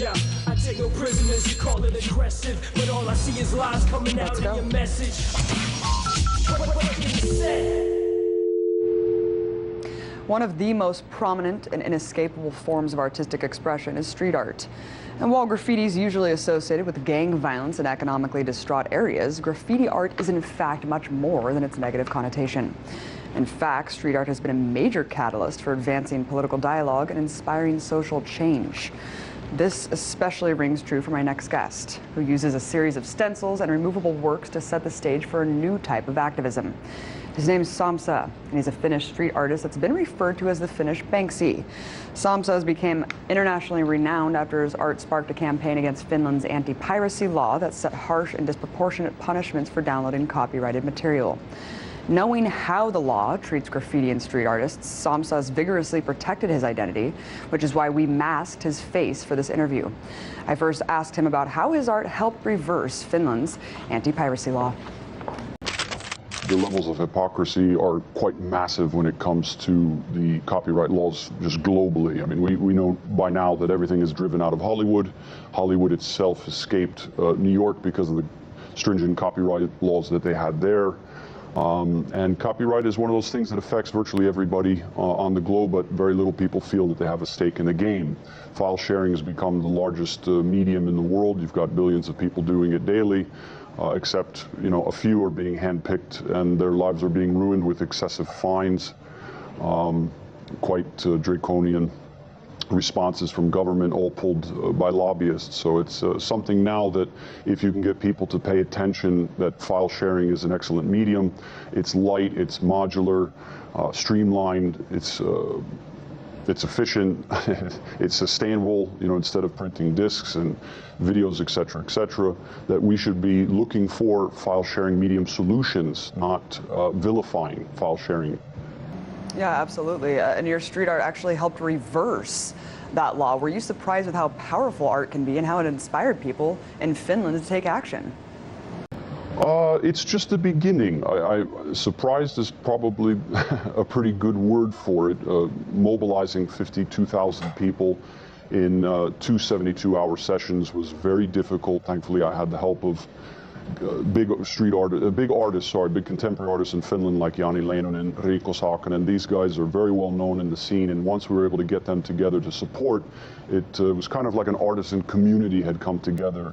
Yeah, I take no prisoners, you call it aggressive, but all I see is lies coming out in your message. What can you say? One of the most prominent and inescapable forms of artistic expression is street art. And while graffiti is usually associated with gang violence in economically distraught areas, graffiti art is in fact much more than its negative connotation. In fact, street art has been a major catalyst for advancing political dialogue and inspiring social change. This especially rings true for my next guest, who uses a series of stencils and removable works to set the stage for a new type of activism. His name is Sampsa, and he's a Finnish street artist that's been referred to as the Finnish Banksy. Sampsa has become internationally renowned after his art sparked a campaign against Finland's anti-piracy law that set harsh and disproportionate punishments for downloading copyrighted material. Knowing how the law treats graffiti and street artists, Sampsa has vigorously protected his identity, which is why we masked his face for this interview. I first asked him about how his art helped reverse Finland's anti-piracy law. The levels of hypocrisy are quite massive when it comes to the copyright laws just globally. I mean, we know by now that everything is driven out of Hollywood. Hollywood itself escaped New York because of the stringent copyright laws that they had there. And copyright is one of those things that affects virtually everybody on the globe, but very little people feel that they have a stake in the game. File sharing has become the largest medium in the world. You've got billions of people doing it daily. Except, a few are being handpicked and their lives are being ruined with excessive fines, quite draconian responses from government, all pulled by lobbyists. So it's something now that if you can get people to pay attention, that file sharing is an excellent medium. It's light, it's modular, streamlined, it's efficient, it's sustainable, instead of printing discs and videos, et cetera, that we should be looking for file sharing medium solutions, not vilifying file sharing. Yeah, absolutely. And your street art actually helped reverse that law. Were you surprised with how powerful art can be and how it inspired people in Finland to take action? It's just the beginning. Surprised is probably a pretty good word for it. Mobilizing 52,000 people in 2 72-hour sessions was very difficult. Thankfully, I had the help of big contemporary artists in Finland like Jani Leinonen, Riikko Saakkonen. These guys are very well known in the scene, and once we were able to get them together to support, it was kind of like an artisan community had come together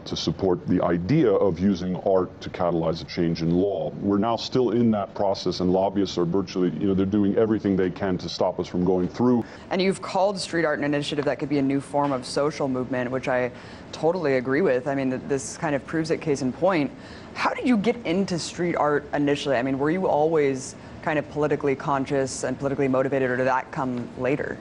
to support the idea of using art to catalyze a change in law. We're now still in that process, and lobbyists are virtually, they're doing everything they can to stop us from going through. And you've called street art an initiative that could be a new form of social movement, which I totally agree with. I mean, this kind of proves it, case in point. How did you get into street art initially? I mean, were you always kind of politically conscious and politically motivated, or did that come later?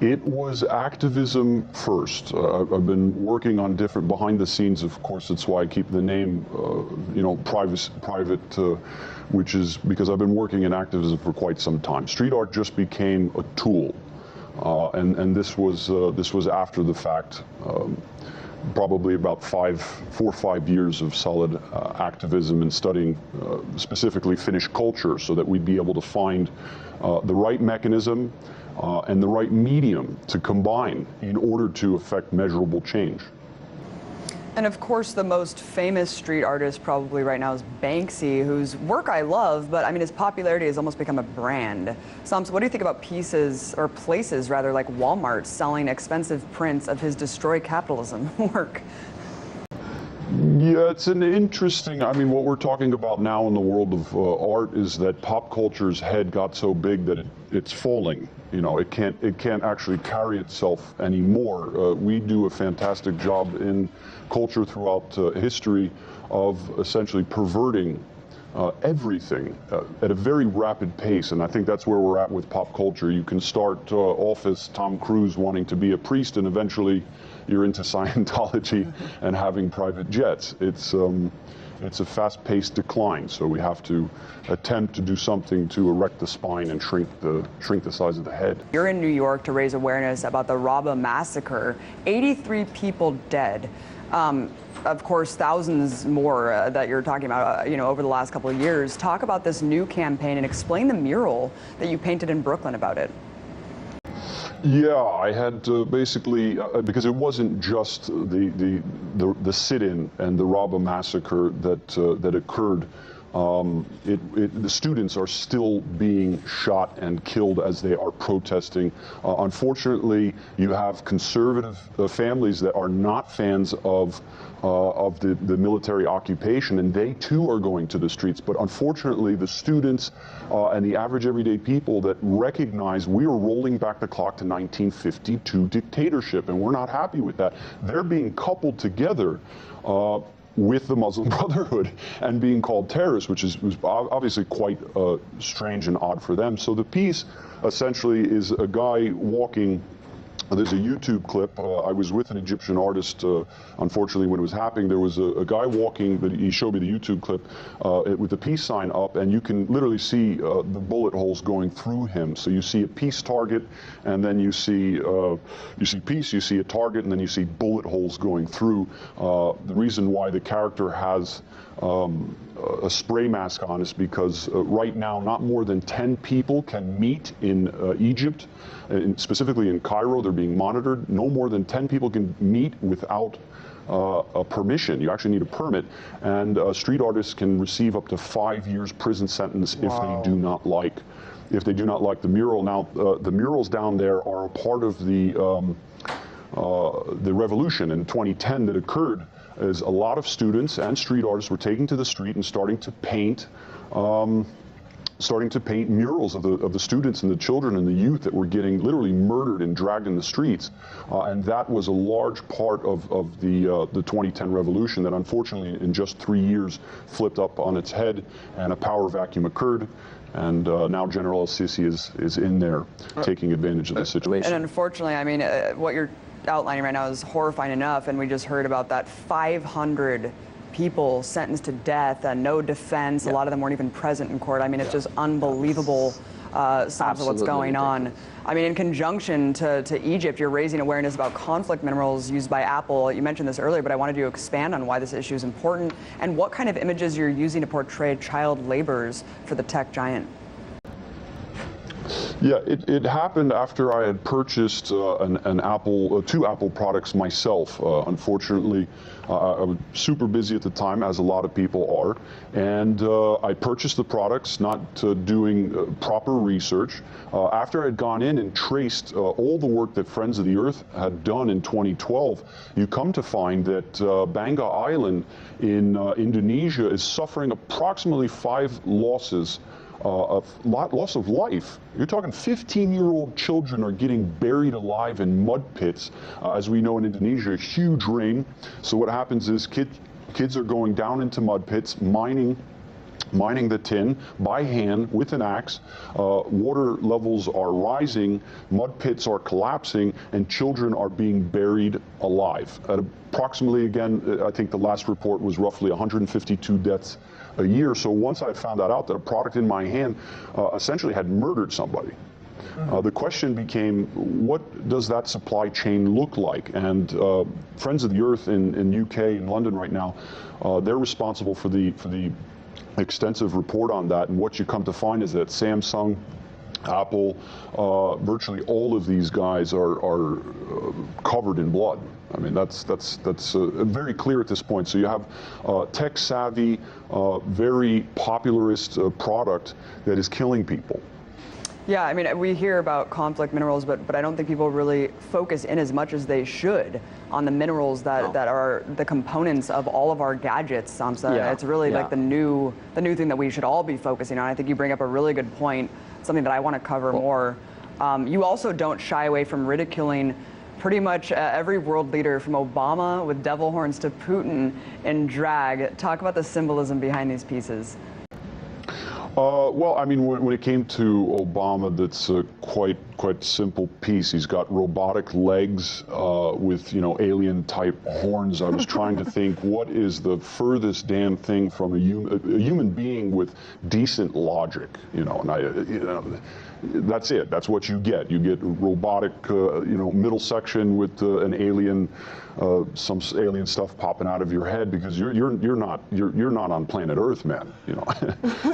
It was activism first. I've been working on different behind the scenes. Of course, that's why I keep the name, private, which is because I've been working in activism for quite some time. Street art just became a tool, and this was after the fact. Probably about 4 or 5 years of solid activism and studying specifically Finnish culture, so that we'd be able to find the right mechanism and the right medium to combine in order to affect measurable change. And of course, the most famous street artist probably right now is Banksy, whose work I love, but I mean, his popularity has almost become a brand. Sampsa, what do you think about places rather, like Walmart selling expensive prints of his Destroy Capitalism work? Yeah, it's an interesting, what we're talking about now in the world of art is that pop culture's head got so big that it's falling. It can't actually carry itself anymore. We do a fantastic job in culture throughout history of essentially perverting everything at a very rapid pace, and I think that's where we're at with pop culture. You can start off as Tom Cruise wanting to be a priest, and eventually you're into Scientology and having private jets. It's a fast-paced decline, so we have to attempt to do something to erect the spine and shrink the size of the head. You're in New York to raise awareness about the Rabba massacre. 83 people dead. Of course, thousands more that you're talking about, over the last couple of years. Talk about this new campaign and explain the mural that you painted in Brooklyn about it. Yeah, I had basically because it wasn't just the sit-in and the Rabba massacre that occurred. The students are still being shot and killed as they are protesting. Unfortunately, you have conservative families that are not fans of the military occupation, and they too are going to the streets. But unfortunately, the students and the average everyday people that recognize we are rolling back the clock to 1952 dictatorship, and we're not happy with that. They're being coupled together with the Muslim Brotherhood and being called terrorists, which was obviously quite strange and odd for them. So the piece essentially is a guy walking. There's a YouTube clip. I was with an Egyptian artist. Unfortunately, when it was happening, there was a guy walking. He showed me the YouTube clip with the peace sign up, and you can literally see the bullet holes going through him. So you see a peace target, and then you see peace. You see a target, and then you see bullet holes going through. The reason why the character has a spray mask on is because right now not more than 10 people can meet in Egypt, specifically in Cairo. They're being monitored. No more than 10 people can meet without a permission. You actually need a permit, and street artists can receive up to 5 years prison sentence if they do not like the mural. Now the murals down there are a part of the revolution in 2010 that occurred. Is a lot of students and street artists were taking to the street and starting to paint murals of the students and the children and the youth that were getting literally murdered and dragged in the streets, and that was a large part of the 2010 revolution that unfortunately in just 3 years flipped up on its head, and a power vacuum occurred. And now General Sisi is in there taking advantage of the situation. And unfortunately, I mean, what you're outlining right now is horrifying enough, and we just heard about that 500 people sentenced to death and no defense. A lot of them weren't even present in court. I mean, it's just unbelievable, Sampsa, what's going on. I mean, in conjunction to Egypt, you're raising awareness about conflict minerals used by Apple. You mentioned this earlier, but I wanted you to expand on why this issue is important and what kind of images you're using to portray child laborers for the tech giant. Yeah, it happened after I had purchased two Apple products myself. Unfortunately, I was super busy at the time, as a lot of people are, and I purchased the products not doing proper research. After I had gone in and traced all the work that Friends of the Earth had done in 2012, you come to find that Bangka Island in Indonesia is suffering approximately 5 losses loss of life. You're talking 15-year-old children are getting buried alive in mud pits. As we know in Indonesia, huge rain. So what happens is kids are going down into mud pits, mining the tin by hand with an axe. Water levels are rising, mud pits are collapsing, and children are being buried alive. At approximately, again, I think the last report was roughly 152 deaths a year. So once I found that out, that a product in my hand essentially had murdered somebody, the question became, what does that supply chain look like? And Friends of the Earth in UK, in London right now, they're responsible for the extensive report on that. And what you come to find is that Samsung, Apple, virtually all of these guys are covered in blood. I mean, that's very clear at this point. So you have tech-savvy, very popularist product that is killing people. Yeah, I mean, we hear about conflict minerals, but I don't think people really focus in as much as they should on the minerals that are the components of all of our gadgets, Sampsa. Yeah. It's really like the new thing that we should all be focusing on. I think you bring up a really good point, something that I want to cover more. You also don't shy away from ridiculing pretty much every world leader, from Obama with devil horns to Putin in drag. Talk about the symbolism behind these pieces. Well, I mean, when it came to Obama, that's a quite simple piece. He's got robotic legs with, alien-type horns. I was trying to think, what is the furthest damn thing from a human being with decent logic? And that's it. That's what you get. You get robotic, middle section with an alien, some alien stuff popping out of your head, because you're not on planet Earth, man.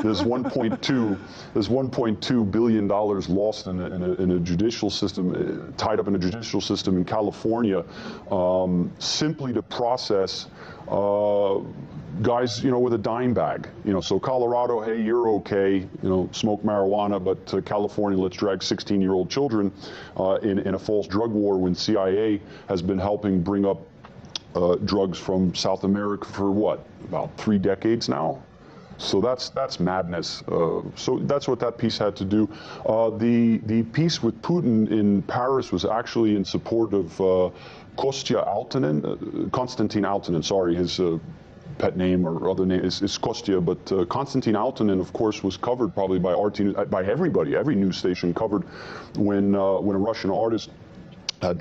There's one $1.2 billion lost in a judicial system, tied up in a judicial system in California, simply to process guys, with a dime bag. So Colorado, hey, you're okay, smoke marijuana, but California, let's drag 16-year-old children in a false drug war when CIA has been helping bring up drugs from South America for what, about 3 decades now? So that's madness. So that's what that piece had to do. The piece with Putin in Paris was actually in support of Kostya Altonen, Konstantin Altonen, sorry, his pet name or other name is Kostya, but Konstantin Altonen, of course, was covered probably by RT, by everybody, every news station covered when a Russian artist had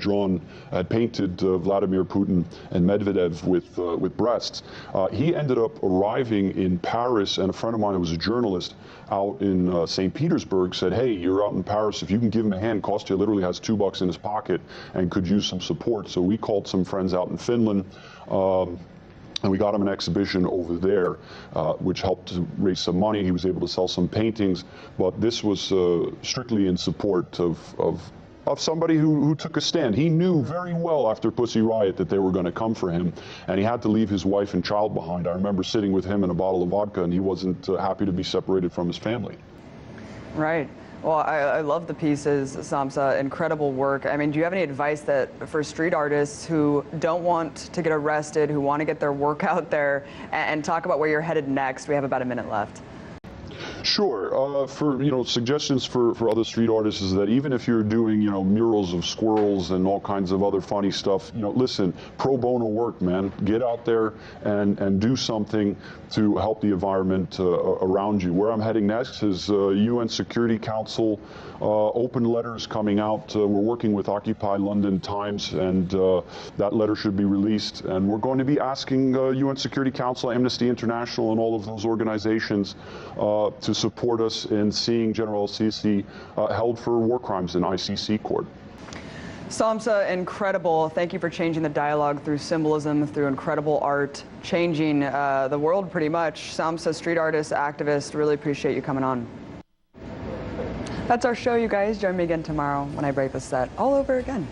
painted Vladimir Putin and Medvedev with breasts. He ended up arriving in Paris, and a friend of mine who was a journalist out in St. Petersburg said, hey, you're out in Paris, if you can give him a hand, Kostya literally has $2 in his pocket and could use some support. So we called some friends out in Finland, and we got him an exhibition over there, which helped to raise some money. He was able to sell some paintings, but this was strictly in support of somebody who took a stand. He knew very well after Pussy Riot that they were going to come for him, and he had to leave his wife and child behind. I remember sitting with him and a bottle of vodka, and he wasn't happy to be separated from his family. Right. Well, I love the pieces, Sampsa. Incredible work. I mean, do you have any advice for street artists who don't want to get arrested, who want to get their work out there, and talk about where you're headed next? We have about a minute left. Sure. For suggestions for other street artists is that even if you're doing murals of squirrels and all kinds of other funny stuff, listen, pro bono work, man. Get out there and do something to help the environment around you. Where I'm heading next is UN Security Council open letters coming out. We're working with Occupy London Times, and that letter should be released. And we're going to be asking UN Security Council, Amnesty International, and all of those organizations to support us in seeing General Sisi held for war crimes in ICC court. Sampsa, incredible. Thank you for changing the dialogue through symbolism, through incredible art, changing the world pretty much. Sampsa, street artist, activist, really appreciate you coming on. That's our show, you guys. Join me again tomorrow when I break the set all over again.